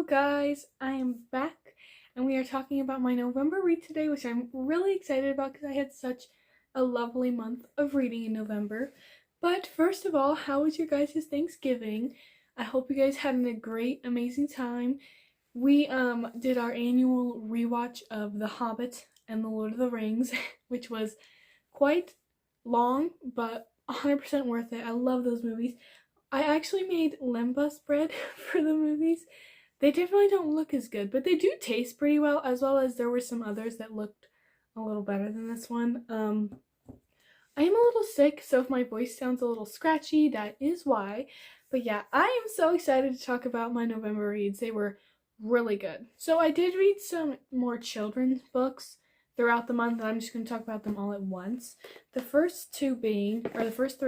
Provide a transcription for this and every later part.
guys, I am back and we are talking about my November read today, which I'm really excited about because I had such a lovely month of reading in November. But first of all, how was your guys' Thanksgiving? I hope you guys had a great, amazing time. We did our annual rewatch of The Hobbit and The Lord of the Rings, which was quite long, but 100% worth it. I love those movies. I actually made lembas bread for the movies. They definitely don't look as good, but they do taste pretty well as there were some others that looked a little better than this one. I am a little sick, so if my voice sounds a little scratchy, that is why. But yeah, I am so excited to talk about my November reads. They were really good. So I did read some more children's books throughout the month, and I'm just going to talk about them all at once. The first three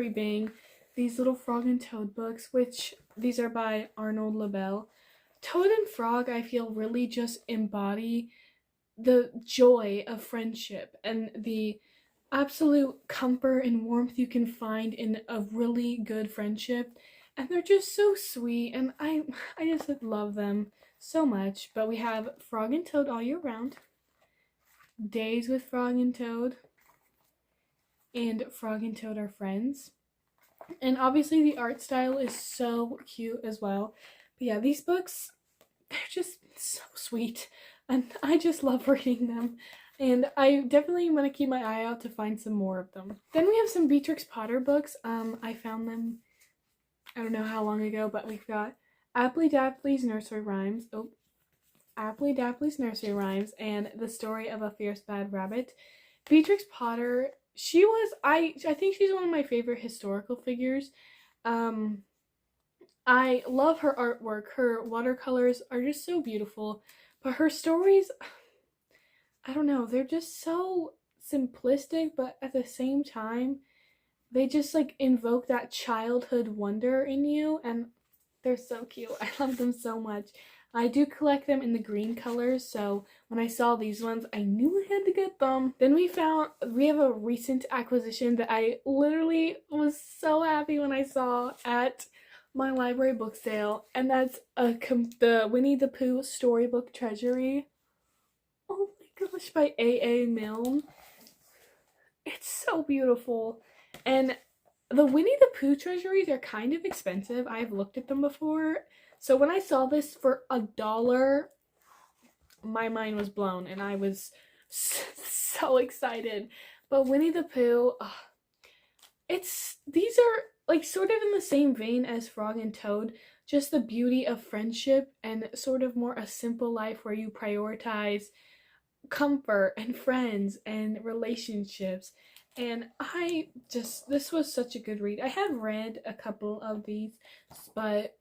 being these little Frog and Toad books, which these are by Arnold Lebel. Toad and Frog, I feel, really just embody the joy of friendship and the absolute comfort and warmth you can find in a really good friendship. And they're just so sweet, and I just love them so much. But we have Frog and Toad All Year Round, Days with Frog and Toad, and Frog and Toad Are Friends. And obviously the art style is so cute as well. But yeah, these books, they're just so sweet. And I just love reading them. And I definitely want to keep my eye out to find some more of them. Then we have some Beatrix Potter books. I found them, I don't know how long ago, but we've got Appley Dapply's Nursery Rhymes. Appley Dapply's Nursery Rhymes and The Story of a Fierce Bad Rabbit. Beatrix Potter, I think she's one of my favorite historical figures. I love her artwork. Her watercolors are just so beautiful, but her stories, I don't know, they're just so simplistic, but at the same time, they just invoke that childhood wonder in you, and they're so cute. I love them so much. I do collect them in the green colors, so when I saw these ones, I knew I had to get them. Then we have a recent acquisition that I literally was so happy when I saw at my library book sale, and that's the Winnie the Pooh Storybook Treasury. Oh my gosh, by A.A. Milne. It's so beautiful. And the Winnie the Pooh treasuries are kind of expensive. I've looked at them before. So when I saw this for $1, my mind was blown and I was so excited. But Winnie the Pooh, these are sort of in the same vein as Frog and Toad, just the beauty of friendship and sort of more a simple life where you prioritize comfort and friends and relationships. And this was such a good read. I have read a couple of these, but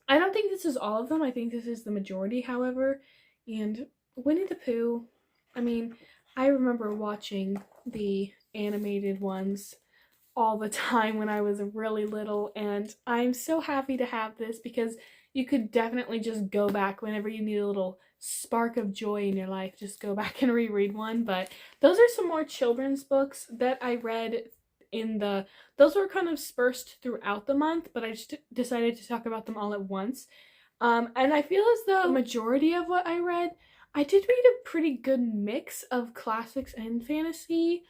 I don't think this is all of them. I think this is the majority, however. And Winnie the Pooh, I remember watching the animated ones all the time when I was really little, and I'm so happy to have this because you could definitely just go back whenever you need a little spark of joy in your life. Just go back and reread one. But those are some more children's books that I read those were kind of dispersed throughout the month, but I just decided to talk about them all at once. And I feel as though the majority of what I read, I did read a pretty good mix of classics and fantasy.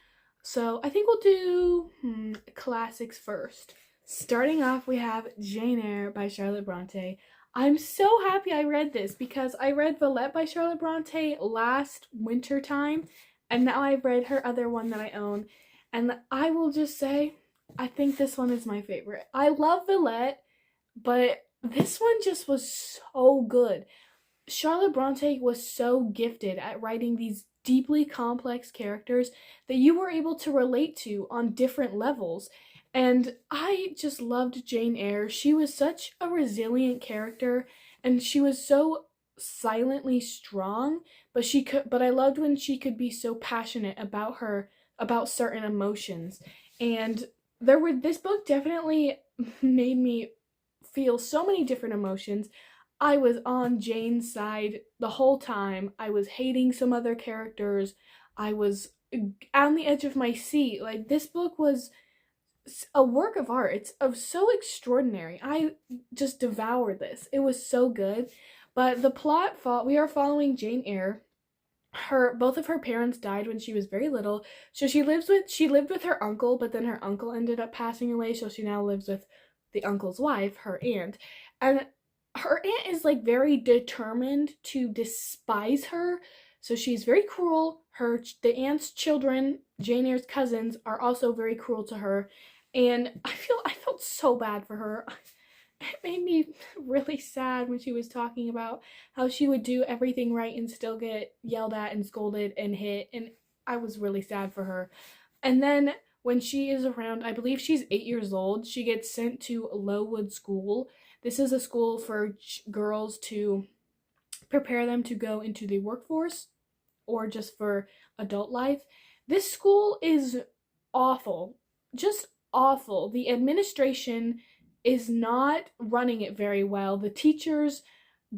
So I think we'll do classics first. Starting off, we have Jane Eyre by Charlotte Bronte. I'm so happy I read this because I read Villette by Charlotte Bronte last winter time, and now I've read her other one that I own, and I will just say, I think this one is my favorite. I love Villette, but this one just was so good. Charlotte Bronte was so gifted at writing these deeply complex characters that you were able to relate to on different levels. And I just loved Jane Eyre. She was such a resilient character, and she was so silently strong, but I loved when she could be so passionate about certain emotions. And this book definitely made me feel so many different emotions. I was on Jane's side the whole time. I was hating some other characters. I was on the edge of my seat. This book was a work of art. It's so extraordinary. I just devoured this. It was so good. But the plot, we are following Jane Eyre. Both of her parents died when she was very little, so she lived with her uncle, but then her uncle ended up passing away, so she now lives with the uncle's wife, her aunt. And her aunt is like very determined to despise her, so she's very cruel. The aunt's children, Jane Eyre's cousins, are also very cruel to her, and I felt so bad for her. It made me really sad when she was talking about how she would do everything right and still get yelled at and scolded and hit, and I was really sad for her. And then when she is around, I believe she's 8 years old, she gets sent to Lowood School. This is a school for girls to prepare them to go into the workforce or just for adult life. This school is awful, just awful. The administration is not running it very well. The teachers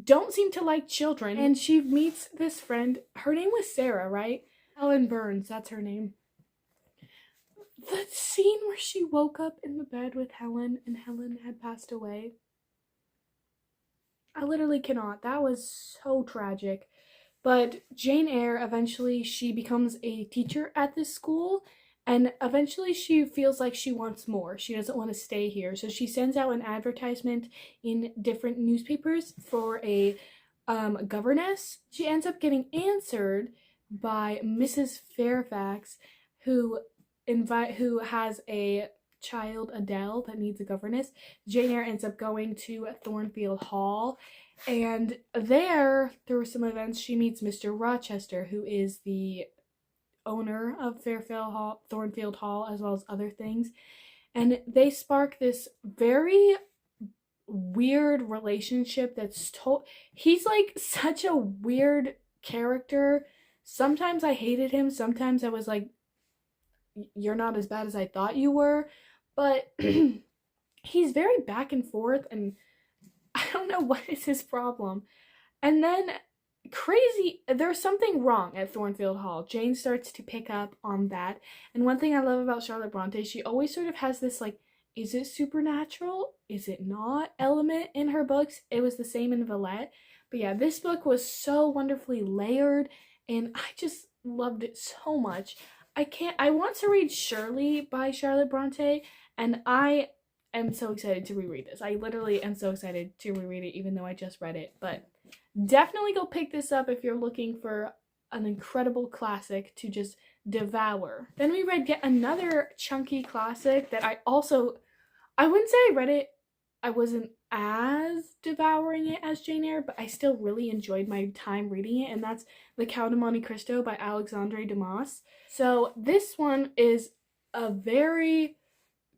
don't seem to like children. And she meets this friend. Her name was Sarah, right? Helen Burns, that's her name. The scene where she woke up in the bed with Helen and Helen had passed away. I literally cannot. That was so tragic. But Jane Eyre, eventually she becomes a teacher at this school, and eventually she feels like she wants more. She doesn't want to stay here. So she sends out an advertisement in different newspapers for a governess. She ends up getting answered by Mrs. Fairfax, who has a child, Adele, that needs a governess. Jane Eyre ends up going to Thornfield Hall, and there, through some events, she meets Mr. Rochester, who is the owner of Thornfield Hall, as well as other things. And they spark this very weird relationship he's like such a weird character. Sometimes I hated him, sometimes I was like, you're not as bad as I thought you were. But he's very back and forth, and I don't know what is his problem. And then there's something wrong at Thornfield Hall. Jane starts to pick up on that. And one thing I love about Charlotte Bronte, she always sort of has this like, is it supernatural? Is it not element in her books? It was the same in Villette. But yeah, this book was so wonderfully layered, and I just loved it so much. I want to read Shirley by Charlotte Bronte, and I am so excited to reread this. I literally am so excited to reread it, even though I just read it. But definitely go pick this up if you're looking for an incredible classic to just devour. Then we read yet another chunky classic that I wouldn't say I read it, I wasn't as devouring it as Jane Eyre, but I still really enjoyed my time reading it, and that's The Count of Monte Cristo by Alexandre Dumas. So this one is a very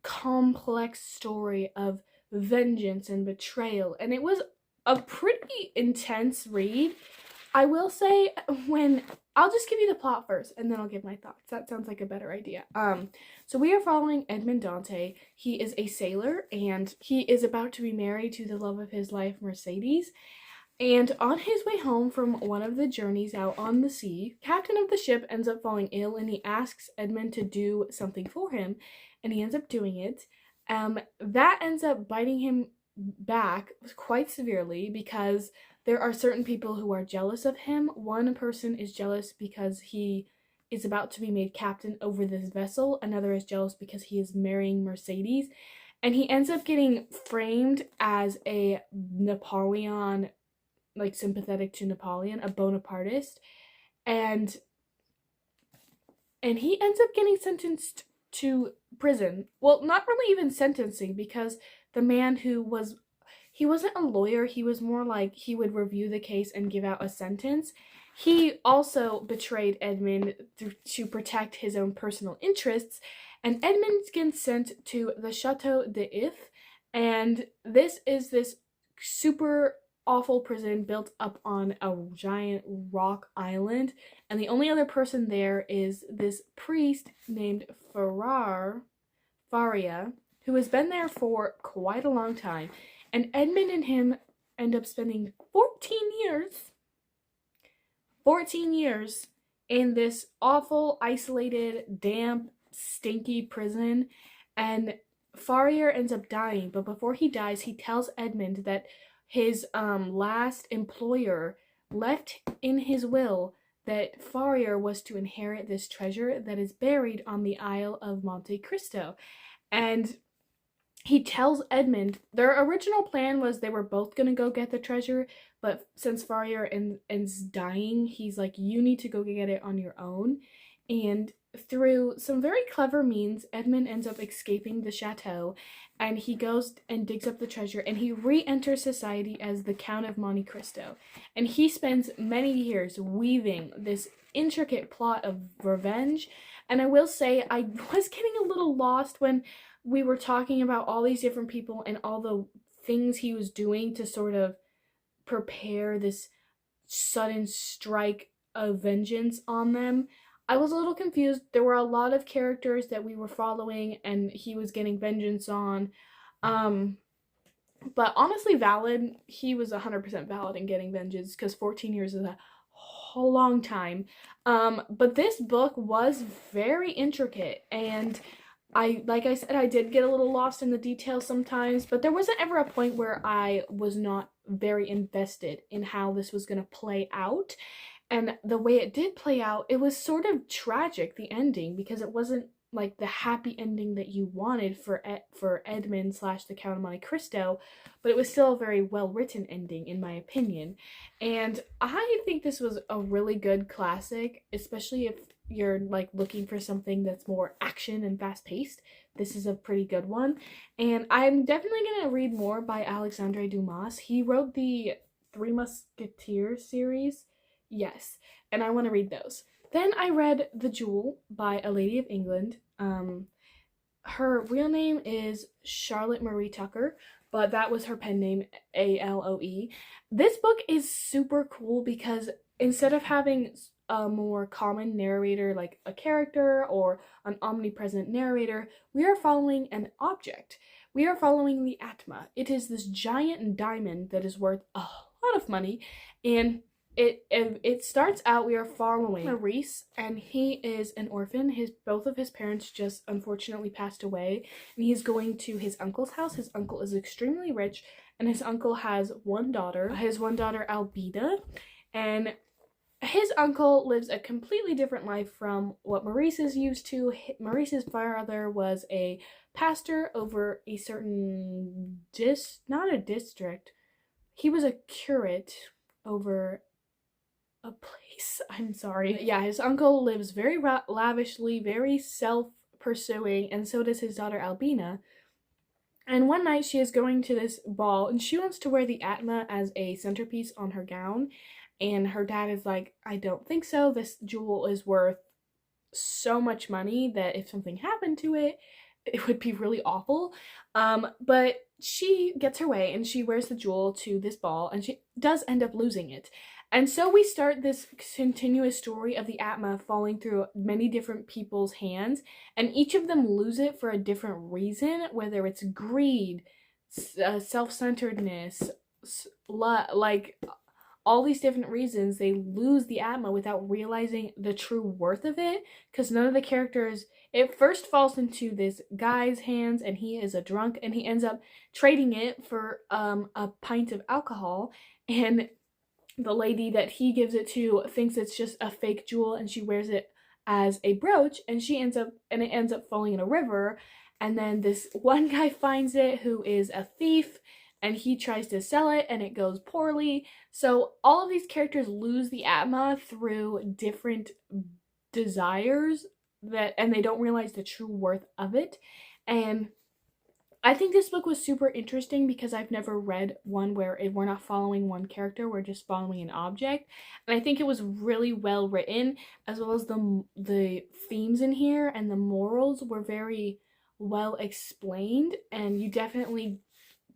complex story of vengeance and betrayal, and it was a pretty intense read. I will say, I'll just give you the plot first, and then I'll give my thoughts. That sounds like a better idea. So we are following Edmond Dante. He is a sailor, and he is about to be married to the love of his life, Mercedes. And on his way home from one of the journeys out on the sea, captain of the ship ends up falling ill, and he asks Edmond to do something for him, and he ends up doing it. That ends up biting him back quite severely, because there are certain people who are jealous of him. One person is jealous because he is about to be made captain over this vessel. Another is jealous because he is marrying Mercedes. And he ends up getting framed as a Napoleon, like sympathetic to Napoleon, a Bonapartist. And he ends up getting sentenced to prison. Well, not really even sentencing, because the man he wasn't a lawyer, he was more like he would review the case and give out a sentence. He also betrayed Edmond to protect his own personal interests, and Edmond gets sent to the Chateau d'If, and this is this super awful prison built up on a giant rock island, and the only other person there is this priest named Faria, who has been there for quite a long time. And Edmond and him end up spending 14 years in this awful, isolated, damp, stinky prison. And Faria ends up dying, but before he dies, he tells Edmond that his last employer left in his will that Faria was to inherit this treasure that is buried on the Isle of Monte Cristo. And he tells Edmund their original plan was they were both gonna go get the treasure, but since Faria ends dying, he's like, you need to go get it on your own. And through some very clever means, Edmund ends up escaping the chateau, and he goes and digs up the treasure, and he re-enters society as the Count of Monte Cristo. And he spends many years weaving this intricate plot of revenge. And I will say, I was getting a little lost when we were talking about all these different people and all the things he was doing to sort of prepare this sudden strike of vengeance on them. I was a little confused. There were a lot of characters that we were following and he was getting vengeance on. But honestly valid. He was 100% valid in getting vengeance because 14 years is a whole long time. But this book was very intricate, and like I said, I did get a little lost in the details sometimes, but there wasn't ever a point where I was not very invested in how this was going to play out. And the way it did play out, it was sort of tragic, the ending, because it wasn't like the happy ending that you wanted for Edmund slash the Count of Monte Cristo, but it was still a very well written ending in my opinion. And I think this was a really good classic, especially if you're like looking for something that's more action and fast paced. This is a pretty good one, and I'm definitely gonna read more by Alexandre Dumas. He wrote the Three Musketeers series, yes, and I want to read those. Then I read The Jewel by A Lady of England. Her real name is Charlotte Marie Tucker, but that was her pen name, Aloe. This book is super cool because instead of having a more common narrator like a character or an omnipresent narrator, we are following an object. We are following the Atma. It is this giant diamond that is worth a lot of money, and it starts out, we are following Maurice, and he is an orphan. Both of his parents just unfortunately passed away, and he's going to his uncle's house. His uncle is extremely rich, and his uncle has one daughter. His one daughter, Albida, and his uncle lives a completely different life from what Maurice is used to. Maurice's father was a pastor over a certain not a district. He was a curate over a place. I'm sorry. Yeah, his uncle lives very lavishly, very self-pursuing, and so does his daughter Albina. And one night she is going to this ball, and she wants to wear the Atma as a centerpiece on her gown. And her dad is like, I don't think so. This jewel is worth so much money that if something happened to it, it would be really awful. But she gets her way and she wears the jewel to this ball, and she does end up losing it. And so we start this continuous story of the Atma falling through many different people's hands, and each of them lose it for a different reason, whether it's greed, self-centeredness, like all these different reasons they lose the Atma without realizing the true worth of it, because none of the characters, it first falls into this guy's hands and he is a drunk and he ends up trading it for a pint of alcohol, and the lady that he gives it to thinks it's just a fake jewel and she wears it as a brooch, and it ends up falling in a river. And then this one guy finds it who is a thief, and he tries to sell it and it goes poorly. So all of these characters lose the Atma through different desires and they don't realize the true worth of it. And I think this book was super interesting because I've never read one where we're not following one character, we're just following an object. And I think it was really well written, as well as the themes in here and the morals were very well explained, and you definitely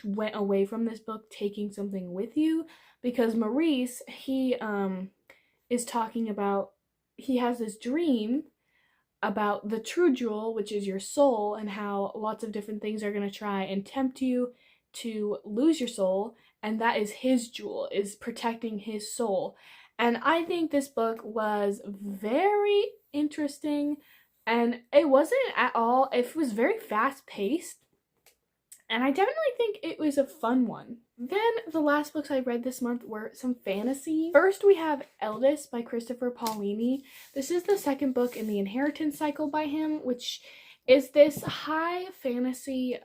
went away from this book taking something with you, because Maurice, he is talking about, he has this dream about the true jewel, which is your soul, and how lots of different things are going to try and tempt you to lose your soul, and that is his jewel, is protecting his soul. And I think this book was very interesting, and it wasn't at all, it was very fast paced, and I definitely think it was a fun one. Then the last books I read this month were some fantasy. First, we have Eldest by Christopher Paolini. This is the second book in the Inheritance cycle by him, which is this high fantasy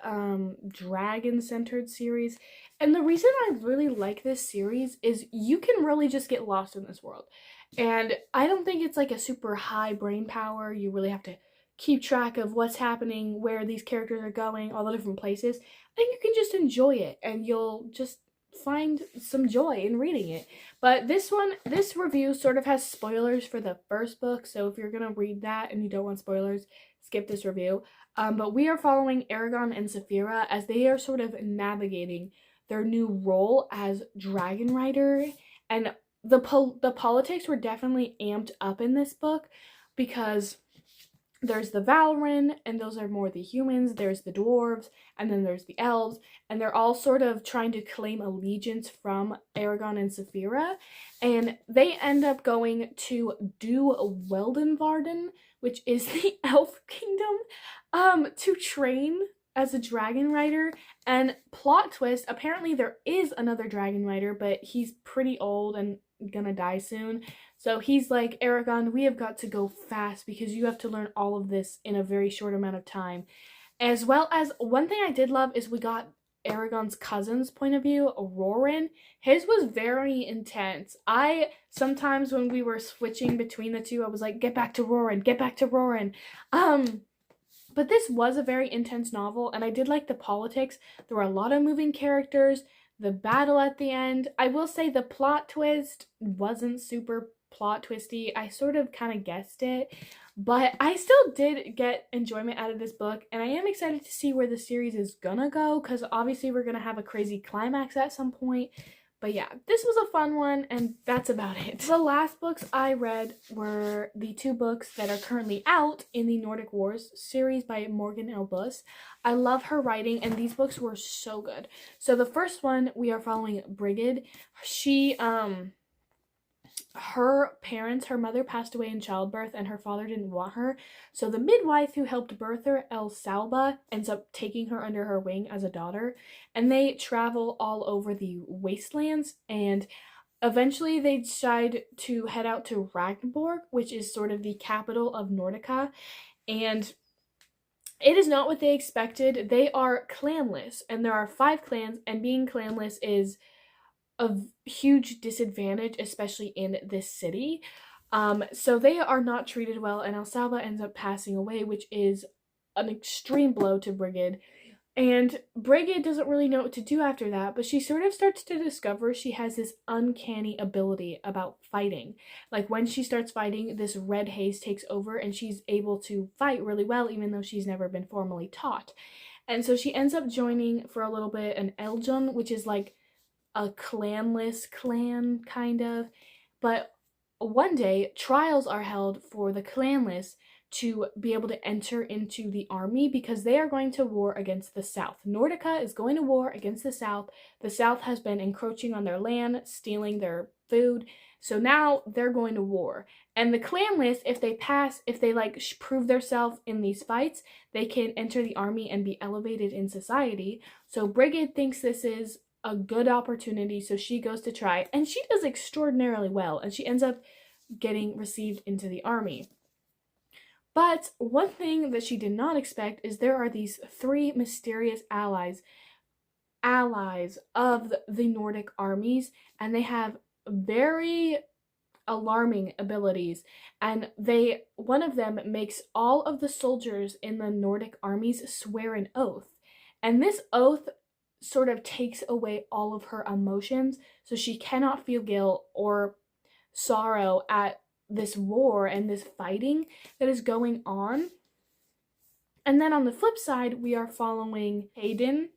dragon-centered series. And the reason I really like this series is you can really just get lost in this world. And I don't think it's like a super high brain power. You really have to keep track of what's happening, where these characters are going, all the different places. I think you can just enjoy it and you'll just find some joy in reading it. But this review sort of has spoilers for the first book, so if you're gonna read that and you don't want spoilers, skip this review. But we are following Aragon and Saphira as they are sort of navigating their new role as dragon rider, and the politics were definitely amped up in this book because there's the Valrin, and those are more the humans, there's the dwarves, and then there's the elves, and they're all sort of trying to claim allegiance from Aragon and Saphira, and they end up going to Do Weldenvarden, which is the elf kingdom, to train as a dragon rider. And plot twist, apparently there is another dragon rider, but he's pretty old and gonna die soon. So he's like, Aragon, we have got to go fast because you have to learn all of this in a very short amount of time. As well as, one thing I did love is we got Aragon's cousin's point of view, Roran. His was very intense. Sometimes when we were switching between the two, I was like, get back to Roran, get back to Roran. But this was a very intense novel, and I did like the politics. There were a lot of moving characters. The battle at the end, I will say the plot twist wasn't super plot twisty. I sort of kind of guessed it, but I still did get enjoyment out of this book, and I am excited to see where the series is gonna go, because obviously we're gonna have a crazy climax at some point. But yeah, this was a fun one, and that's about it. The last books I read were the two books that are currently out in the Nordic Wars series by Morgan L. Bus. I love her writing, and these books were so good. So the first one, we are following Brigid. She, her mother passed away in childbirth, and her father didn't want her. So the midwife who helped birth her, El Salba, ends up taking her under her wing as a daughter. And they travel all over the wastelands, and eventually they decide to head out to Ragnborg, which is sort of the capital of Nordica. And it is not what they expected. They are clanless, and there are 5 clans, and being clanless is a huge disadvantage, especially in this city. So they are not treated well, and Elsalva ends up passing away, which is an extreme blow to Brigid. And Brigid doesn't really know what to do after that, but she sort of starts to discover she has this uncanny ability about fighting. Like when she starts fighting, this red haze takes over, and she's able to fight really well, even though she's never been formally taught. And so she ends up joining for a little bit an Eljon, which is like a clanless clan, kind of. But one day, trials are held for the clanless to be able to enter into the army because they are going to war against the South. Nordica is going to war against the South. The South has been encroaching on their land, stealing their food. So now they're going to war. And the clanless, if they prove themselves in these fights, they can enter the army and be elevated in society. So Brigid thinks this is a good opportunity, so she goes to try, and she does extraordinarily well, and she ends up getting received into the army. But one thing that she did not expect is there are these 3 mysterious allies of the Nordic armies, and they have very alarming abilities, and one of them makes all of the soldiers in the Nordic armies swear an oath, and this oath sort of takes away all of her emotions, so she cannot feel guilt or sorrow at this war and this fighting that is going on. And then on the flip side, we are following Hayden,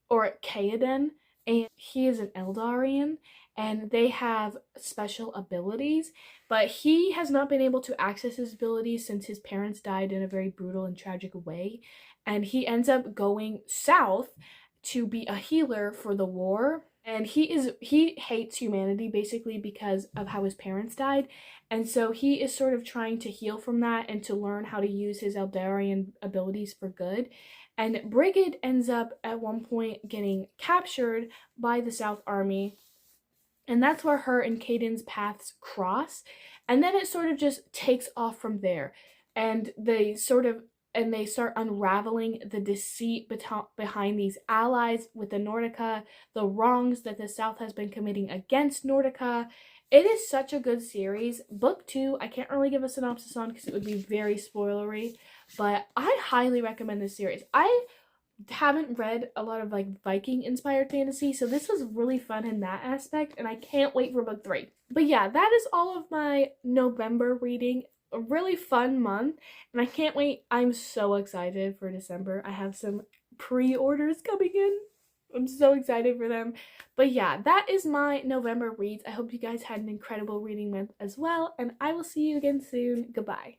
or Kaeden, and he is an Eldarian, and they have special abilities, but he has not been able to access his abilities since his parents died in a very brutal and tragic way, and he ends up going south to be a healer for the war. And he hates humanity basically because of how his parents died, and so he is sort of trying to heal from that and to learn how to use his Eldarian abilities for good. And Brigid ends up at one point getting captured by the South Army, and that's where her and Caden's paths cross, and then it sort of just takes off from there, and they start unraveling the deceit behind these allies with the Nordica, the wrongs that the South has been committing against Nordica. It is such a good series. Book 2, I can't really give a synopsis on because it would be very spoilery, but I highly recommend this series. I haven't read a lot of like Viking inspired fantasy, so this was really fun in that aspect, and I can't wait for book 3. But yeah, that is all of my November reading. A really fun month, and I can't wait. I'm so excited for December. I have some pre-orders coming in. I'm so excited for them. But yeah, that is my November reads. I hope you guys had an incredible reading month as well, and I will see you again soon. Goodbye.